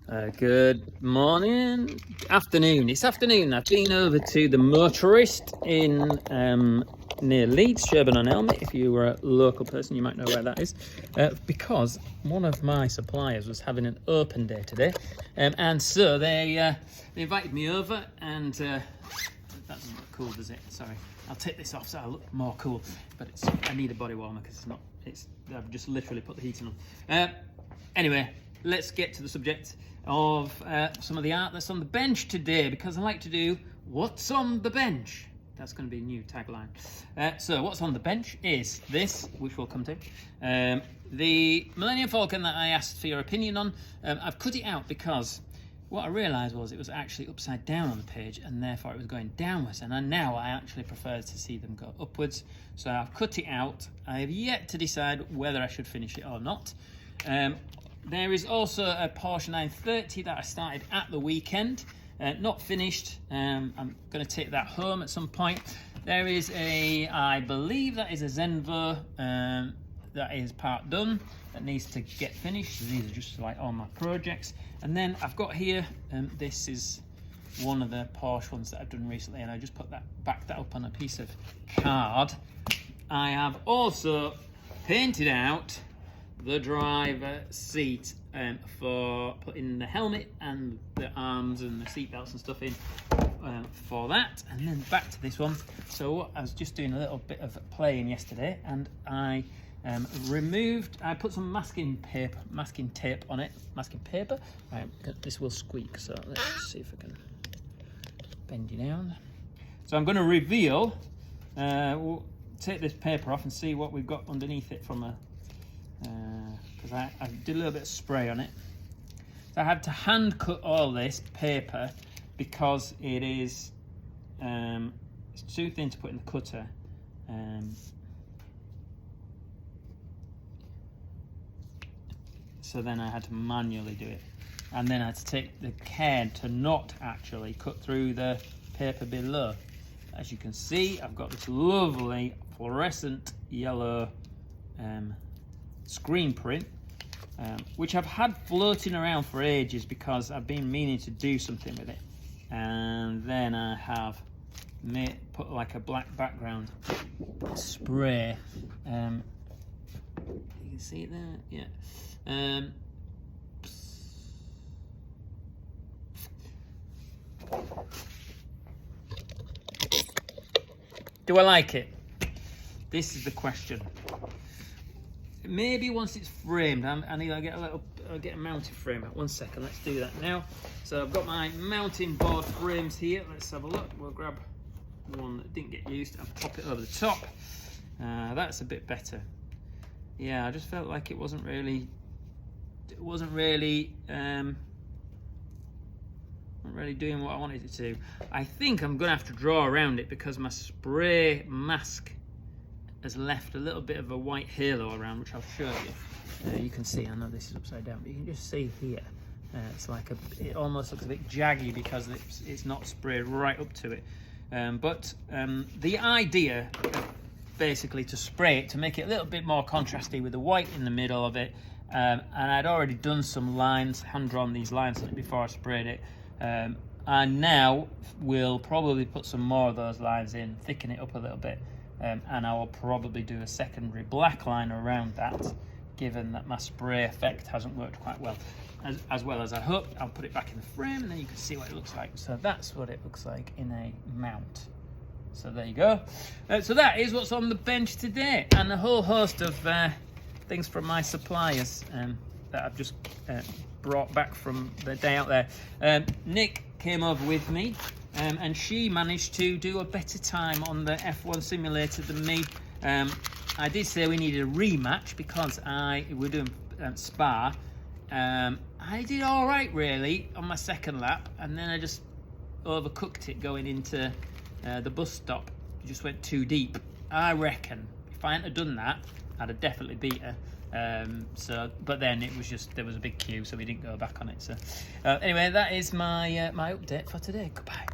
Good morning, afternoon. It's afternoon. I've been over to the Motorist in near Leeds, Sherburn-on-Elmet. If you were a local person, you might know where that is, because one of my suppliers was having an open day today, and so they invited me over, and that doesn't look cool, does it? Sorry, I'll take this off so I look more cool. But I need a body warmer because I've just literally put the heating on. Anyway, let's get to the subject of some of the art that's on the bench today, because I like to do what's on the bench. That's going to be a new tagline. So what's on the bench is this, which we'll come to. The Millennium Falcon that I asked for your opinion on. I've cut it out because what I realised was it was actually upside down on the page, and therefore it was going downwards, and now I actually prefer to see them go upwards. So I've cut it out. I have yet to decide whether I should finish it or not. There is also a Porsche 930 that I started at the weekend, not finished. I'm going to take that home at some point. There is I believe that is a Zenvo that is part done, that needs to get finished. These are just like all my projects. And then I've got here, this is one of the Porsche ones that I've done recently, and I just backed that up on a piece of card. I have also painted out the driver seat for putting the helmet and the arms and the seat belts and stuff in for that. And then back to this one. So I was just doing a little bit of playing yesterday, and I put some masking tape on it. Masking paper. Right, this will squeak, so let's see if I can bend you down. So I'm going to reveal, we'll take this paper off and see what we've got underneath it from because I did a little bit of spray on it. So I had to hand cut all this paper because it is it's too thin to put in the cutter. So then I had to manually do it, and then I had to take the care to not actually cut through the paper below. As you can see, I've got this lovely fluorescent yellow screen print, which I've had floating around for ages because I've been meaning to do something with it. And then I have put like a black background spray. You can see it there, yeah. Do I like it? This is the question. Maybe once it's framed, I need to get a mounting frame out. 1 second, let's do that now. So I've got my mounting board frames here. Let's have a look. We'll grab one that didn't get used and pop it over the top. That's a bit better. Yeah, I just felt like it wasn't really doing what I wanted it to. I think I'm gonna have to draw around it because my spray mask has left a little bit of a white halo around, which I'll show you. You can see, I know this is upside down, but you can just see here, it's like it almost looks a bit jaggy because it's not sprayed right up to it. But the idea, basically, to spray it to make it a little bit more contrasty with the white in the middle of it, and I'd already done some lines, hand-drawn these lines on it before I sprayed it. And now we'll probably put some more of those lines in, thicken it up a little bit. And I will probably do a secondary black line around that, given that my spray effect hasn't worked quite well. As well as I hope. I'll put it back in the frame and then you can see what it looks like. So that's what it looks like in a mount. So there you go. So that is what's on the bench today, and a whole host of things from my suppliers that I've just brought back from the day out there. Nick came over with me, and she managed to do a better time on the F1 simulator than me. I did say we needed a rematch because we're doing Spa. I did all right really on my second lap, and then I just overcooked it going into the bus stop. It just went too deep. I reckon if I hadn't done that, I'd have definitely beat her. But then it was just, there was a big queue, so we didn't go back on it. So anyway, that is my my update for today. Goodbye.